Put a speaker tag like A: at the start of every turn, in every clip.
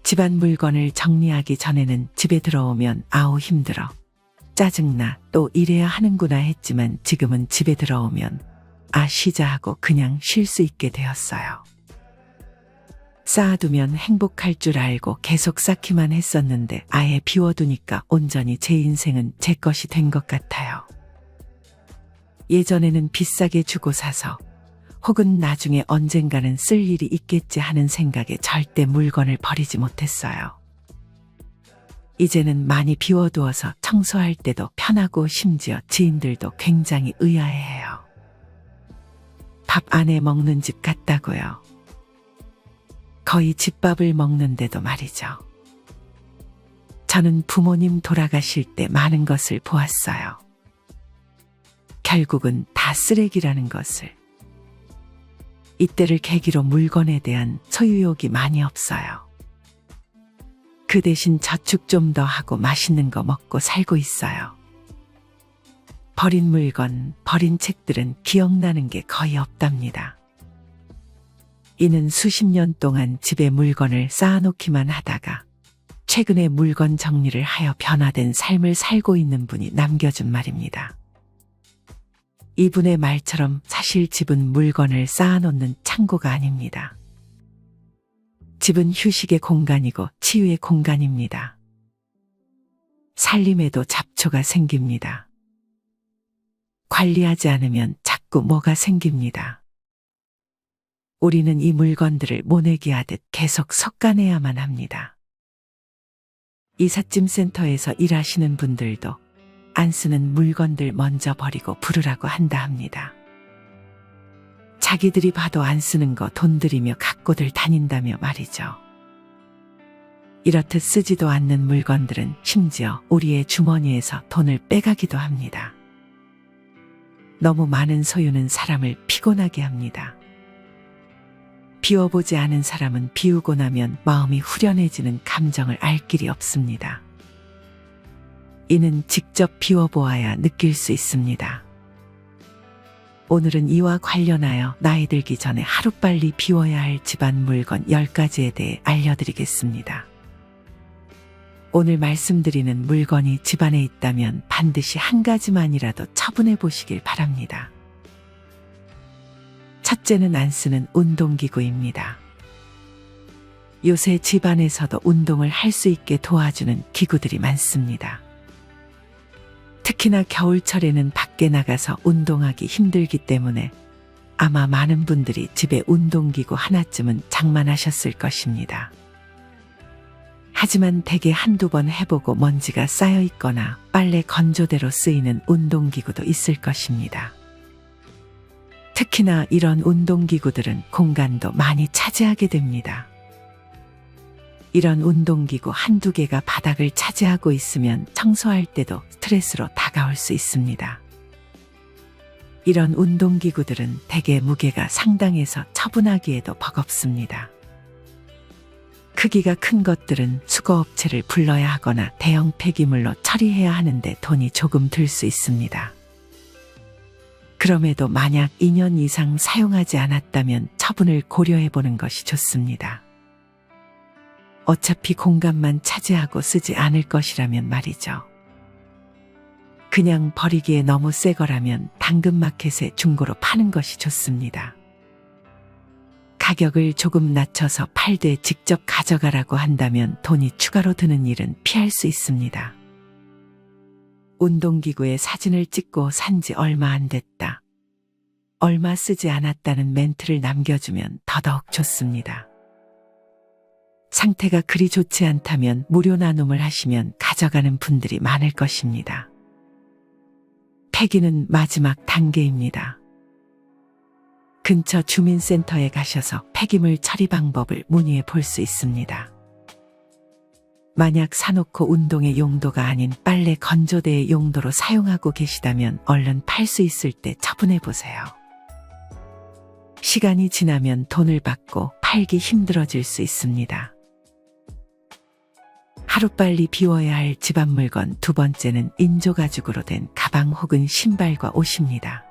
A: 집안 물건을 정리하기 전에는 집에 들어오면 아우 힘들어, 짜증나, 또 이래야 하는구나 했지만 지금은 집에 들어오면 아 쉬자 하고 그냥 쉴 수 있게 되었어요. 쌓아두면 행복할 줄 알고 계속 쌓기만 했었는데 아예 비워두니까 온전히 제 인생은 제 것이 된 것 같아요. 예전에는 비싸게 주고 사서 혹은 나중에 언젠가는 쓸 일이 있겠지 하는 생각에 절대 물건을 버리지 못했어요. 이제는 많이 비워두어서 청소할 때도 편하고 심지어 지인들도 굉장히 의아해해요. 밥 안에 먹는 집 같다고요. 거의 집밥을 먹는데도 말이죠. 저는 부모님 돌아가실 때 많은 것을 보았어요. 결국은 다 쓰레기라는 것을. 이때를 계기로 물건에 대한 소유욕이 많이 없어요. 그 대신 저축 좀 더 하고 맛있는 거 먹고 살고 있어요. 버린 물건, 버린 책들은 기억나는 게 거의 없답니다. 이는 수십 년 동안 집에 물건을 쌓아놓기만 하다가 최근에 물건 정리를 하여 변화된 삶을 살고 있는 분이 남겨준 말입니다. 이분의 말처럼 사실 집은 물건을 쌓아놓는 창고가 아닙니다. 집은 휴식의 공간이고 치유의 공간입니다. 살림에도 잡초가 생깁니다. 관리하지 않으면 자꾸 뭐가 생깁니다. 우리는 이 물건들을 모내기 하듯 계속 솎아내야만 합니다. 이삿짐 센터에서 일하시는 분들도 안 쓰는 물건들 먼저 버리고 부르라고 한다 합니다. 자기들이 봐도 안 쓰는 거 돈 들이며 갖고들 다닌다며 말이죠. 이렇듯 쓰지도 않는 물건들은 심지어 우리의 주머니에서 돈을 빼가기도 합니다. 너무 많은 소유는 사람을 피곤하게 합니다. 비워보지 않은 사람은 비우고 나면 마음이 후련해지는 감정을 알 길이 없습니다. 이는 직접 비워보아야 느낄 수 있습니다. 오늘은 이와 관련하여 나이 들기 전에 하루빨리 비워야 할 집안 물건 10가지에 대해 알려드리겠습니다. 오늘 말씀드리는 물건이 집안에 있다면 반드시 한 가지만이라도 처분해 보시길 바랍니다. 첫째는 안 쓰는 운동기구입니다. 요새 집안에서도 운동을 할 수 있게 도와주는 기구들이 많습니다. 특히나 겨울철에는 밖에 나가서 운동하기 힘들기 때문에 아마 많은 분들이 집에 운동기구 하나쯤은 장만하셨을 것입니다. 하지만 대개 한두 번 해보고 먼지가 쌓여 있거나 빨래 건조대로 쓰이는 운동기구도 있을 것입니다. 특히나 이런 운동기구들은 공간도 많이 차지하게 됩니다. 이런 운동기구 한두 개가 바닥을 차지하고 있으면 청소할 때도 스트레스로 다가올 수 있습니다. 이런 운동기구들은 대개 무게가 상당해서 처분하기에도 버겁습니다. 크기가 큰 것들은 수거업체를 불러야 하거나 대형 폐기물로 처리해야 하는데 돈이 조금 들 수 있습니다. 그럼에도 만약 2년 이상 사용하지 않았다면 처분을 고려해보는 것이 좋습니다. 어차피 공간만 차지하고 쓰지 않을 것이라면 말이죠. 그냥 버리기에 너무 새 거라면 당근마켓에 중고로 파는 것이 좋습니다. 가격을 조금 낮춰서 팔되 직접 가져가라고 한다면 돈이 추가로 드는 일은 피할 수 있습니다. 운동기구에 사진을 찍고 산지 얼마 안 됐다, 얼마 쓰지 않았다는 멘트를 남겨주면 더더욱 좋습니다. 상태가 그리 좋지 않다면 무료 나눔을 하시면 가져가는 분들이 많을 것입니다. 폐기는 마지막 단계입니다. 근처 주민센터에 가셔서 폐기물 처리 방법을 문의해 볼 수 있습니다. 만약 사놓고 운동의 용도가 아닌 빨래 건조대의 용도로 사용하고 계시다면 얼른 팔 수 있을 때 처분해 보세요. 시간이 지나면 돈을 받고 팔기 힘들어질 수 있습니다. 하루빨리 비워야 할 집안 물건 두 번째는 인조가죽으로 된 가방 혹은 신발과 옷입니다.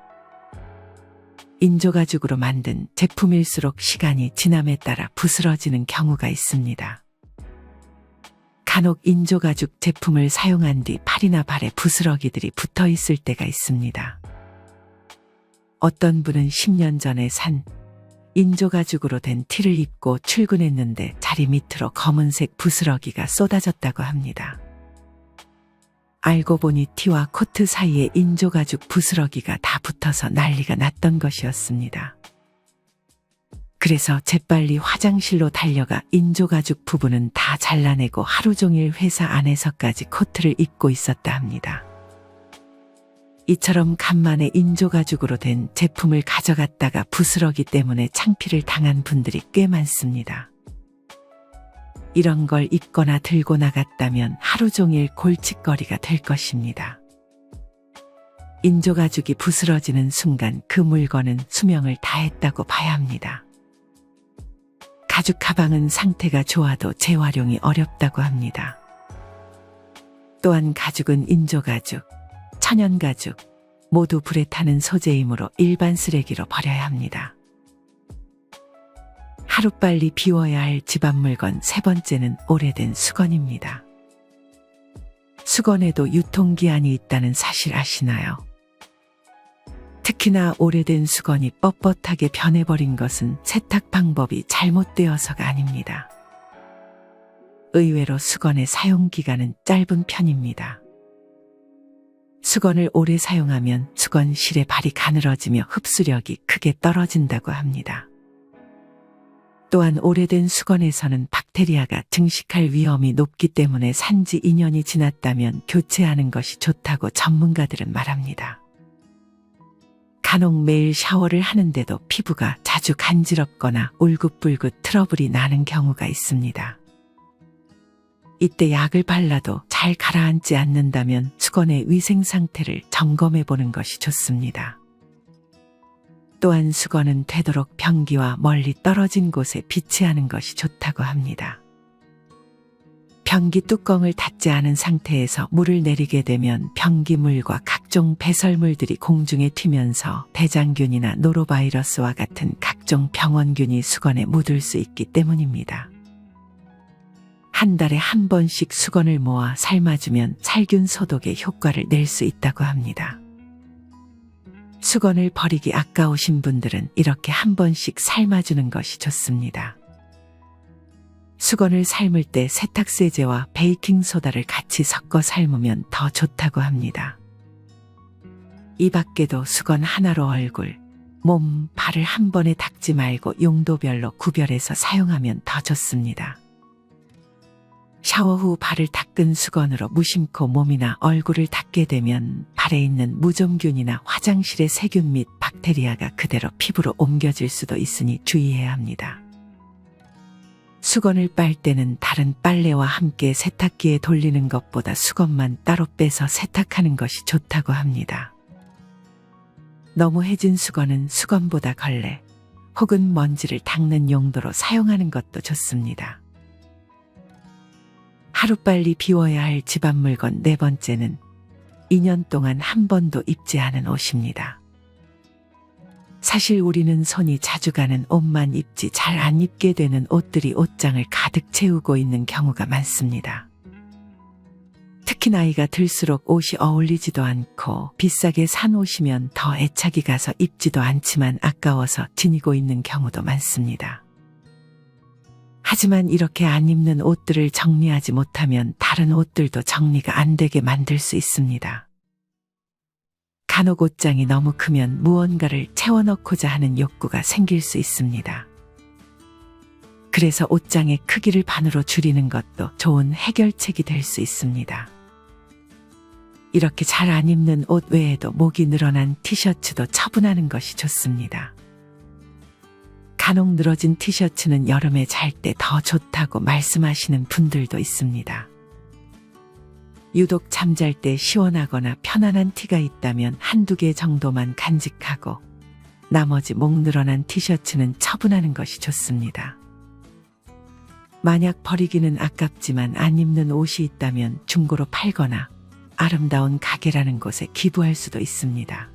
A: 인조가죽으로 만든 제품일수록 시간이 지남에 따라 부스러지는 경우가 있습니다. 간혹 인조가죽 제품을 사용한 뒤 팔이나 발에 부스러기들이 붙어 있을 때가 있습니다. 어떤 분은 10년 전에 산 인조가죽으로 된 티를 입고 출근했는데 자리 밑으로 검은색 부스러기가 쏟아졌다고 합니다. 알고 보니 티와 코트 사이에 인조가죽 부스러기가 다 붙어서 난리가 났던 것이었습니다. 그래서 재빨리 화장실로 달려가 인조가죽 부분은 다 잘라내고 하루 종일 회사 안에서까지 코트를 입고 있었다 합니다. 이처럼 간만에 인조가죽으로 된 제품을 가져갔다가 부스러기 때문에 창피를 당한 분들이 꽤 많습니다. 이런 걸 입거나 들고 나갔다면 하루 종일 골칫거리가 될 것입니다. 인조가죽이 부스러지는 순간 그 물건은 수명을 다했다고 봐야 합니다. 가죽 가방은 상태가 좋아도 재활용이 어렵다고 합니다. 또한 가죽은 인조가죽, 천연가죽 모두 불에 타는 소재이므로 일반 쓰레기로 버려야 합니다. 하루빨리 비워야 할 집안 물건 세 번째는 오래된 수건입니다. 수건에도 유통기한이 있다는 사실 아시나요? 특히나 오래된 수건이 뻣뻣하게 변해버린 것은 세탁 방법이 잘못되어서가 아닙니다. 의외로 수건의 사용기간은 짧은 편입니다. 수건을 오래 사용하면 수건실의 발이 가늘어지며 흡수력이 크게 떨어진다고 합니다. 또한 오래된 수건에서는 박테리아가 증식할 위험이 높기 때문에 산지 2년이 지났다면 교체하는 것이 좋다고 전문가들은 말합니다. 간혹 매일 샤워를 하는데도 피부가 자주 간지럽거나 울긋불긋 트러블이 나는 경우가 있습니다. 이때 약을 발라도 잘 가라앉지 않는다면 수건의 위생 상태를 점검해 보는 것이 좋습니다. 또한 수건은 되도록 변기와 멀리 떨어진 곳에 비치하는 것이 좋다고 합니다. 변기 뚜껑을 닫지 않은 상태에서 물을 내리게 되면 변기물과 각종 배설물들이 공중에 튀면서 대장균이나 노로바이러스와 같은 각종 병원균이 수건에 묻을 수 있기 때문입니다. 한 달에 한 번씩 수건을 모아 삶아주면 살균 소독의 효과를 낼 수 있다고 합니다. 수건을 버리기 아까우신 분들은 이렇게 한 번씩 삶아주는 것이 좋습니다. 수건을 삶을 때 세탁세제와 베이킹소다를 같이 섞어 삶으면 더 좋다고 합니다. 이 밖에도 수건 하나로 얼굴, 몸, 발을 한 번에 닦지 말고 용도별로 구별해서 사용하면 더 좋습니다. 샤워 후 발을 닦은 수건으로 무심코 몸이나 얼굴을 닦게 되면 발에 있는 무좀균이나 화장실의 세균 및 박테리아가 그대로 피부로 옮겨질 수도 있으니 주의해야 합니다. 수건을 빨 때는 다른 빨래와 함께 세탁기에 돌리는 것보다 수건만 따로 빼서 세탁하는 것이 좋다고 합니다. 너무 해진 수건은 수건보다 걸레 혹은 먼지를 닦는 용도로 사용하는 것도 좋습니다. 하루빨리 비워야 할 집안 물건 네 번째는 2년 동안 한 번도 입지 않은 옷입니다. 사실 우리는 손이 자주 가는 옷만 입지 잘 안 입게 되는 옷들이 옷장을 가득 채우고 있는 경우가 많습니다. 특히 나이가 들수록 옷이 어울리지도 않고 비싸게 산 옷이면 더 애착이 가서 입지도 않지만 아까워서 지니고 있는 경우도 많습니다. 하지만 이렇게 안 입는 옷들을 정리하지 못하면 다른 옷들도 정리가 안 되게 만들 수 있습니다. 간혹 옷장이 너무 크면 무언가를 채워넣고자 하는 욕구가 생길 수 있습니다. 그래서 옷장의 크기를 반으로 줄이는 것도 좋은 해결책이 될 수 있습니다. 이렇게 잘 안 입는 옷 외에도 목이 늘어난 티셔츠도 처분하는 것이 좋습니다. 간혹 늘어진 티셔츠는 여름에 잘 때 더 좋다고 말씀하시는 분들도 있습니다. 유독 잠잘 때 시원하거나 편안한 티가 있다면 한두 개 정도만 간직하고 나머지 목 늘어난 티셔츠는 처분하는 것이 좋습니다. 만약 버리기는 아깝지만 안 입는 옷이 있다면 중고로 팔거나 아름다운 가게라는 곳에 기부할 수도 있습니다.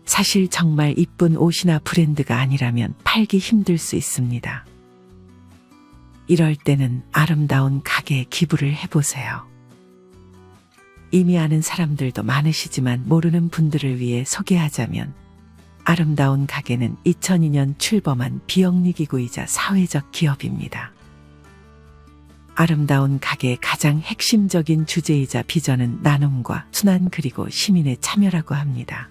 A: 사실 정말 이쁜 옷이나 브랜드가 아니라면 팔기 힘들 수 있습니다. 이럴 때는 아름다운 가게에 기부를 해보세요. 이미 아는 사람들도 많으시지만 모르는 분들을 위해 소개하자면 아름다운 가게는 2002년 출범한 비영리기구이자 사회적 기업입니다. 아름다운 가게의 가장 핵심적인 주제이자 비전은 나눔과 순환 그리고 시민의 참여라고 합니다.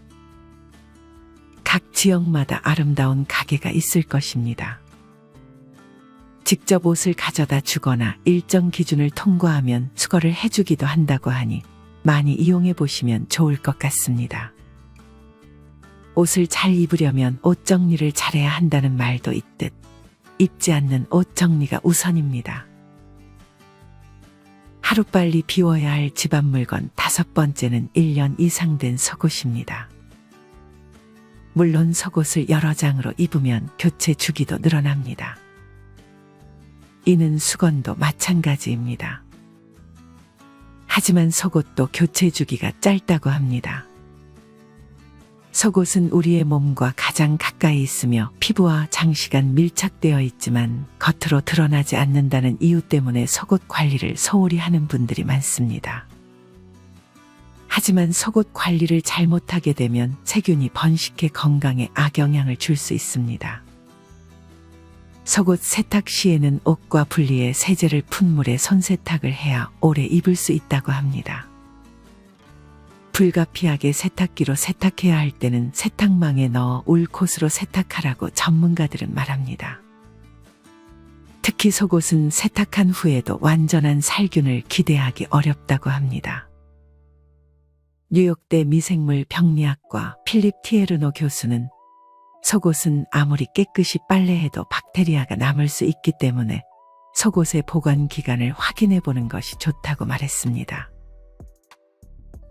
A: 각 지역마다 아름다운 가게가 있을 것입니다. 직접 옷을 가져다 주거나 일정 기준을 통과하면 수거를 해주기도 한다고 하니 많이 이용해 보시면 좋을 것 같습니다. 옷을 잘 입으려면 옷 정리를 잘해야 한다는 말도 있듯 입지 않는 옷 정리가 우선입니다. 하루빨리 비워야 할 집안 물건 5번째는 1년 이상 된 속옷입니다. 물론 속옷을 여러 장으로 입으면 교체 주기도 늘어납니다. 이는 수건도 마찬가지입니다. 하지만 속옷도 교체 주기가 짧다고 합니다. 속옷은 우리의 몸과 가장 가까이 있으며 피부와 장시간 밀착되어 있지만 겉으로 드러나지 않는다는 이유 때문에 속옷 관리를 소홀히 하는 분들이 많습니다. 하지만 속옷 관리를 잘못하게 되면 세균이 번식해 건강에 악영향을 줄 수 있습니다. 속옷 세탁 시에는 옷과 분리해 세제를 푼 물에 손세탁을 해야 오래 입을 수 있다고 합니다. 불가피하게 세탁기로 세탁해야 할 때는 세탁망에 넣어 울콧으로 세탁하라고 전문가들은 말합니다. 특히 속옷은 세탁한 후에도 완전한 살균을 기대하기 어렵다고 합니다. 뉴욕대 미생물 병리학과 필립 티에르노 교수는 속옷은 아무리 깨끗이 빨래해도 박테리아가 남을 수 있기 때문에 속옷의 보관 기간을 확인해 보는 것이 좋다고 말했습니다.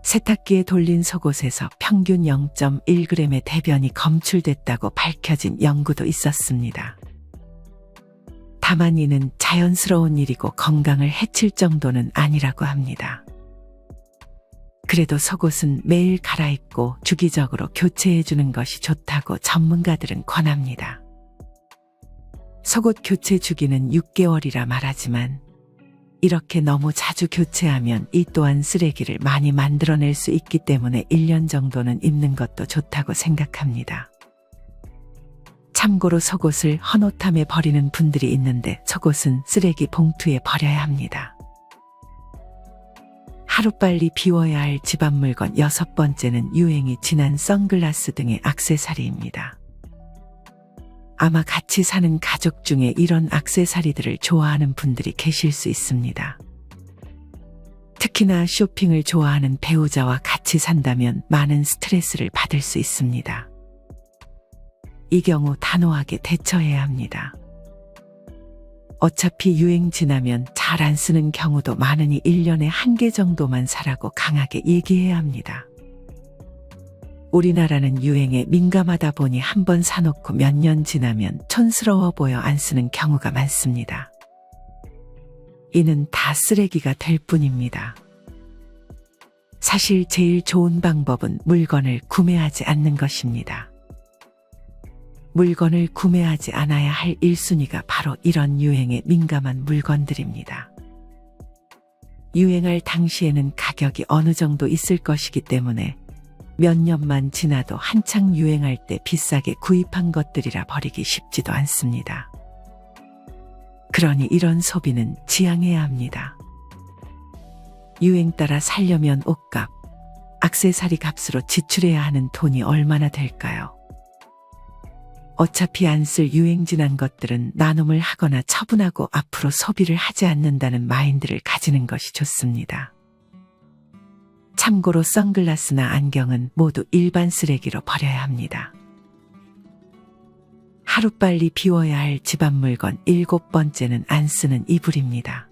A: 세탁기에 돌린 속옷에서 평균 0.1g의 대변이 검출됐다고 밝혀진 연구도 있었습니다. 다만 이는 자연스러운 일이고 건강을 해칠 정도는 아니라고 합니다. 그래도 속옷은 매일 갈아입고 주기적으로 교체해 주는 것이 좋다고 전문가들은 권합니다. 속옷 교체 주기는 6개월이라 말하지만 이렇게 너무 자주 교체하면 이 또한 쓰레기를 많이 만들어낼 수 있기 때문에 1년 정도는 입는 것도 좋다고 생각합니다. 참고로 속옷을 헌옷함에 버리는 분들이 있는데 속옷은 쓰레기 봉투에 버려야 합니다. 하루빨리 비워야 할 집안 물건 6번째는 유행이 지난 선글라스 등의 액세서리입니다. 아마 같이 사는 가족 중에 이런 액세서리들을 좋아하는 분들이 계실 수 있습니다. 특히나 쇼핑을 좋아하는 배우자와 같이 산다면 많은 스트레스를 받을 수 있습니다. 이 경우 단호하게 대처해야 합니다. 어차피 유행 지나면 잘 안 쓰는 경우도 많으니 1년에 1개 정도만 사라고 강하게 얘기해야 합니다. 우리나라는 유행에 민감하다 보니 한번 사놓고 몇 년 지나면 촌스러워 보여 안 쓰는 경우가 많습니다. 이는 다 쓰레기가 될 뿐입니다. 사실 제일 좋은 방법은 물건을 구매하지 않는 것입니다. 물건을 구매하지 않아야 할 1순위가 바로 이런 유행에 민감한 물건들입니다. 유행할 당시에는 가격이 어느 정도 있을 것이기 때문에 몇 년만 지나도 한창 유행할 때 비싸게 구입한 것들이라 버리기 쉽지도 않습니다. 그러니 이런 소비는 지양해야 합니다. 유행 따라 살려면 옷값, 액세서리 값으로 지출해야 하는 돈이 얼마나 될까요? 어차피 안 쓸 유행 지난 것들은 나눔을 하거나 처분하고 앞으로 소비를 하지 않는다는 마인드를 가지는 것이 좋습니다. 참고로 선글라스나 안경은 모두 일반 쓰레기로 버려야 합니다. 하루빨리 비워야 할 집안 물건 7번째는 안 쓰는 이불입니다.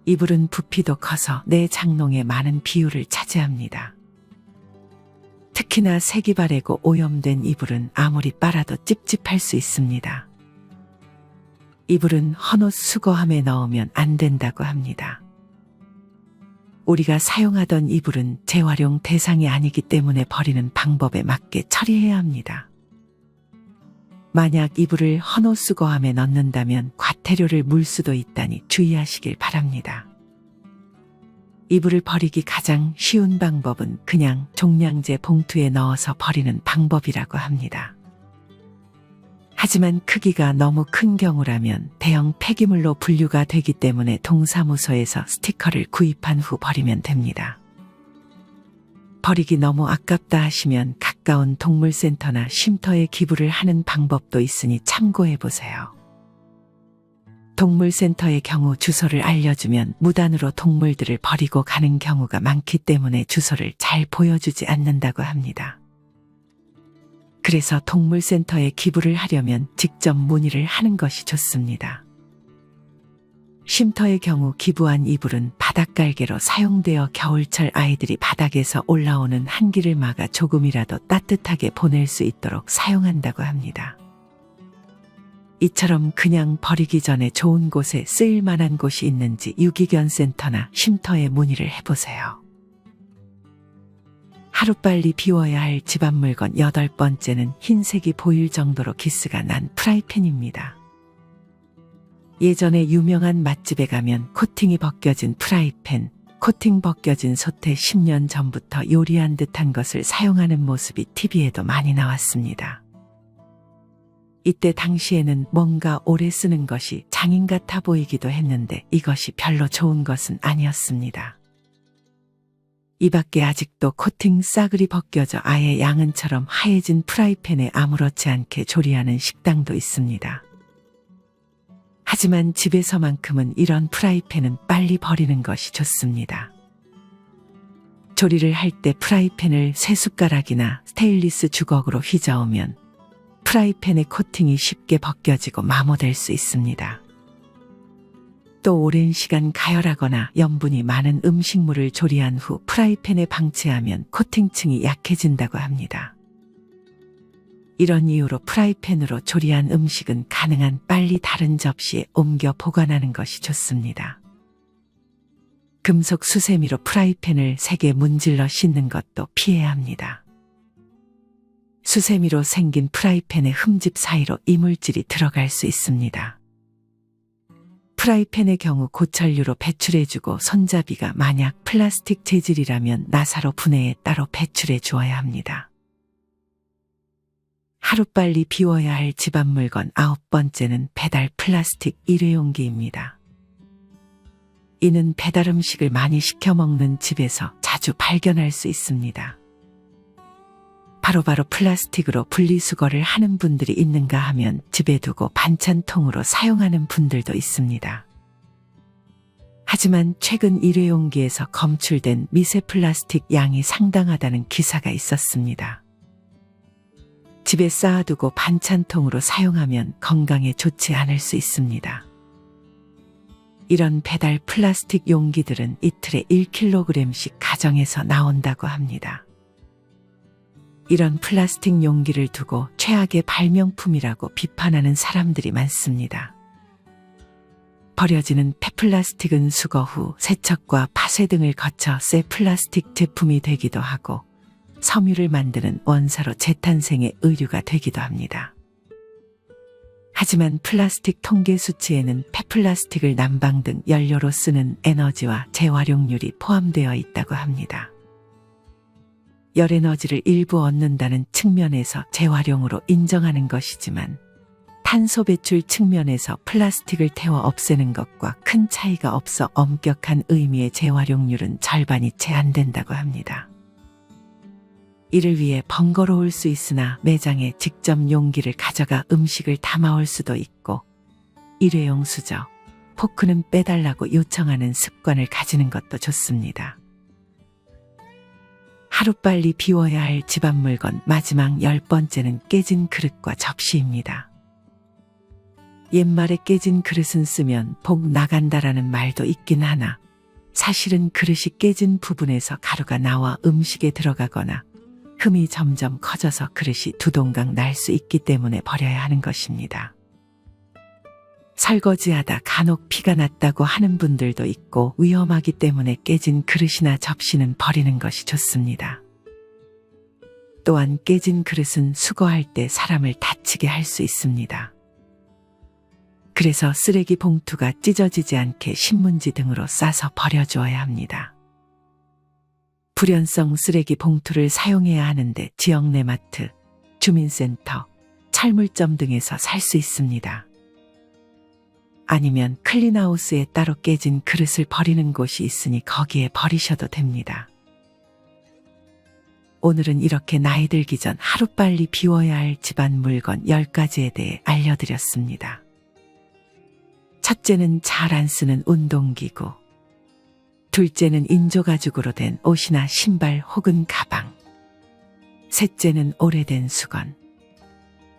A: 이불은 부피도 커서 내 장롱에 많은 비율을 차지합니다. 특히나 색이 바래고 오염된 이불은 아무리 빨아도 찝찝할 수 있습니다. 이불은 헌옷 수거함에 넣으면 안 된다고 합니다. 우리가 사용하던 이불은 재활용 대상이 아니기 때문에 버리는 방법에 맞게 처리해야 합니다. 만약 이불을 헌옷수거함에 넣는다면 과태료를 물 수도 있다니 주의하시길 바랍니다. 이불을 버리기 가장 쉬운 방법은 그냥 종량제 봉투에 넣어서 버리는 방법이라고 합니다. 하지만 크기가 너무 큰 경우라면 대형 폐기물로 분류가 되기 때문에 동사무소에서 스티커를 구입한 후 버리면 됩니다. 버리기 너무 아깝다 하시면 가까운 동물센터나 쉼터에 기부를 하는 방법도 있으니 참고해 보세요. 동물센터의 경우 주소를 알려주면 무단으로 동물들을 버리고 가는 경우가 많기 때문에 주소를 잘 보여주지 않는다고 합니다. 그래서 동물센터에 기부를 하려면 직접 문의를 하는 것이 좋습니다. 쉼터의 경우 기부한 이불은 바닥갈개로 사용되어 겨울철 아이들이 바닥에서 올라오는 한기를 막아 조금이라도 따뜻하게 보낼 수 있도록 사용한다고 합니다. 이처럼 그냥 버리기 전에 좋은 곳에 쓰일 만한 곳이 있는지 유기견센터나 쉼터에 문의를 해보세요. 하루빨리 비워야 할 집안 물건 8번째는 흰색이 보일 정도로 기스가 난 프라이팬입니다. 예전에 유명한 맛집에 가면 코팅이 벗겨진 프라이팬, 코팅 벗겨진 솥에 10년 전부터 요리한 듯한 것을 사용하는 모습이 TV에도 많이 나왔습니다. 이때 당시에는 뭔가 오래 쓰는 것이 장인 같아 보이기도 했는데 이것이 별로 좋은 것은 아니었습니다. 이 밖에 아직도 코팅 싸그리 벗겨져 아예 양은처럼 하얘진 프라이팬에 아무렇지 않게 조리하는 식당도 있습니다. 하지만 집에서만큼은 이런 프라이팬은 빨리 버리는 것이 좋습니다. 조리를 할 때 프라이팬을 쇠숟가락이나 스테인리스 주걱으로 휘저으면 프라이팬의 코팅이 쉽게 벗겨지고 마모될 수 있습니다. 또 오랜 시간 가열하거나 염분이 많은 음식물을 조리한 후 프라이팬에 방치하면 코팅층이 약해진다고 합니다. 이런 이유로 프라이팬으로 조리한 음식은 가능한 빨리 다른 접시에 옮겨 보관하는 것이 좋습니다. 금속 수세미로 프라이팬을 세게 문질러 씻는 것도 피해야 합니다. 수세미로 생긴 프라이팬의 흠집 사이로 이물질이 들어갈 수 있습니다. 프라이팬의 경우 고철류로 배출해주고 손잡이가 만약 플라스틱 재질이라면 나사로 분해해 따로 배출해 주어야 합니다. 하루빨리 비워야 할 집안 물건 9번째는 배달 플라스틱 일회용기입니다. 이는 배달 음식을 많이 시켜 먹는 집에서 자주 발견할 수 있습니다. 바로바로 플라스틱으로 분리수거를 하는 분들이 있는가 하면 집에 두고 반찬통으로 사용하는 분들도 있습니다. 하지만 최근 일회용기에서 검출된 미세 플라스틱 양이 상당하다는 기사가 있었습니다. 집에 쌓아두고 반찬통으로 사용하면 건강에 좋지 않을 수 있습니다. 이런 배달 플라스틱 용기들은 이틀에 1kg씩 가정에서 나온다고 합니다. 이런 플라스틱 용기를 두고 최악의 발명품이라고 비판하는 사람들이 많습니다. 버려지는 폐플라스틱은 수거 후 세척과 파쇄 등을 거쳐 새 플라스틱 제품이 되기도 하고 섬유를 만드는 원사로 재탄생의 의류가 되기도 합니다. 하지만 플라스틱 통계 수치에는 폐플라스틱을 난방 등 연료로 쓰는 에너지와 재활용률이 포함되어 있다고 합니다. 열에너지를 일부 얻는다는 측면에서 재활용으로 인정하는 것이지만 탄소 배출 측면에서 플라스틱을 태워 없애는 것과 큰 차이가 없어 엄격한 의미의 재활용률은 절반이 채 안 된다고 합니다. 이를 위해 번거로울 수 있으나 매장에 직접 용기를 가져가 음식을 담아올 수도 있고 일회용 수저, 포크는 빼달라고 요청하는 습관을 가지는 것도 좋습니다. 하루빨리 비워야 할 집안 물건 마지막 10번째는 깨진 그릇과 접시입니다. 옛말에 깨진 그릇은 쓰면 복 나간다라는 말도 있긴 하나 사실은 그릇이 깨진 부분에서 가루가 나와 음식에 들어가거나 흠이 점점 커져서 그릇이 두동강 날 수 있기 때문에 버려야 하는 것입니다. 설거지하다 간혹 피가 났다고 하는 분들도 있고 위험하기 때문에 깨진 그릇이나 접시는 버리는 것이 좋습니다. 또한 깨진 그릇은 수거할 때 사람을 다치게 할 수 있습니다. 그래서 쓰레기 봉투가 찢어지지 않게 신문지 등으로 싸서 버려주어야 합니다. 불연성 쓰레기 봉투를 사용해야 하는데 지역 내 마트, 주민센터, 철물점 등에서 살 수 있습니다. 아니면 클린하우스에 따로 깨진 그릇을 버리는 곳이 있으니 거기에 버리셔도 됩니다. 오늘은 이렇게 나이 들기 전 하루빨리 비워야 할 집안 물건 10가지에 대해 알려드렸습니다. 첫째는 잘 안 쓰는 운동기구. 둘째는 인조가죽으로 된 옷이나 신발 혹은 가방. 셋째는 오래된 수건.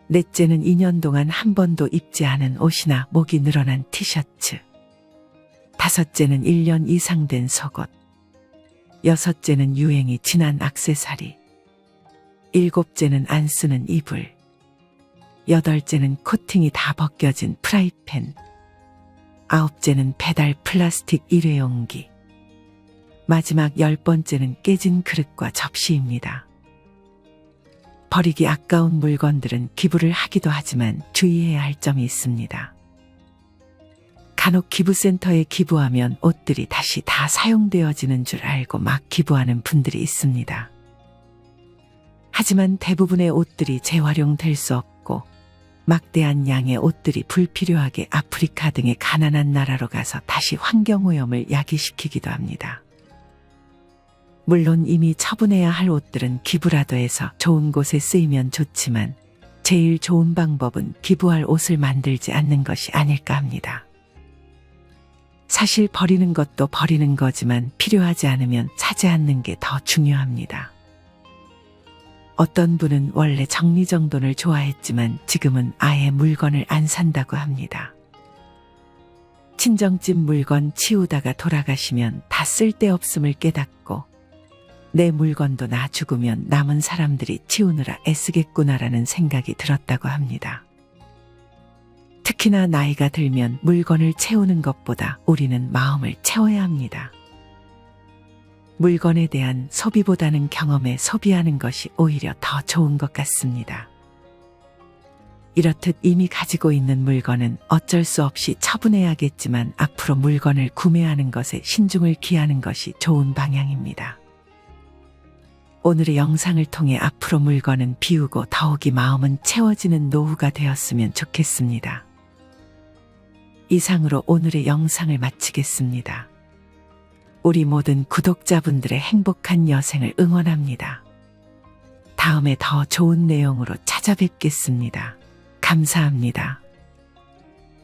A: 넷째는 2년 동안 한 번도 입지 않은 옷이나 목이 늘어난 티셔츠. 다섯째는 1년 이상 된 속옷. 여섯째는 유행이 지난 액세서리. 일곱째는 안 쓰는 이불. 여덟째는 코팅이 다 벗겨진 프라이팬. 아홉째는 배달 플라스틱 일회용기. 마지막 10번째는 깨진 그릇과 접시입니다. 버리기 아까운 물건들은 기부를 하기도 하지만 주의해야 할 점이 있습니다. 간혹 기부센터에 기부하면 옷들이 다시 다 사용되어지는 줄 알고 막 기부하는 분들이 있습니다. 하지만 대부분의 옷들이 재활용될 수 없고 막대한 양의 옷들이 불필요하게 아프리카 등의 가난한 나라로 가서 다시 환경오염을 야기시키기도 합니다. 물론 이미 처분해야 할 옷들은 기부라도 해서 좋은 곳에 쓰이면 좋지만 제일 좋은 방법은 기부할 옷을 만들지 않는 것이 아닐까 합니다. 사실 버리는 것도 버리는 거지만 필요하지 않으면 사지 않는 게 더 중요합니다. 어떤 분은 원래 정리정돈을 좋아했지만 지금은 아예 물건을 안 산다고 합니다. 친정집 물건 치우다가 돌아가시면 다 쓸데없음을 깨닫고 내 물건도 나 죽으면 남은 사람들이 치우느라 애쓰겠구나라는 생각이 들었다고 합니다. 특히나 나이가 들면 물건을 채우는 것보다 우리는 마음을 채워야 합니다. 물건에 대한 소비보다는 경험에 소비하는 것이 오히려 더 좋은 것 같습니다. 이렇듯 이미 가지고 있는 물건은 어쩔 수 없이 처분해야겠지만 앞으로 물건을 구매하는 것에 신중을 기하는 것이 좋은 방향입니다. 오늘의 영상을 통해 앞으로 물건은 비우고 더욱이 마음은 채워지는 노후가 되었으면 좋겠습니다. 이상으로 오늘의 영상을 마치겠습니다. 우리 모든 구독자분들의 행복한 여생을 응원합니다. 다음에 더 좋은 내용으로 찾아뵙겠습니다. 감사합니다.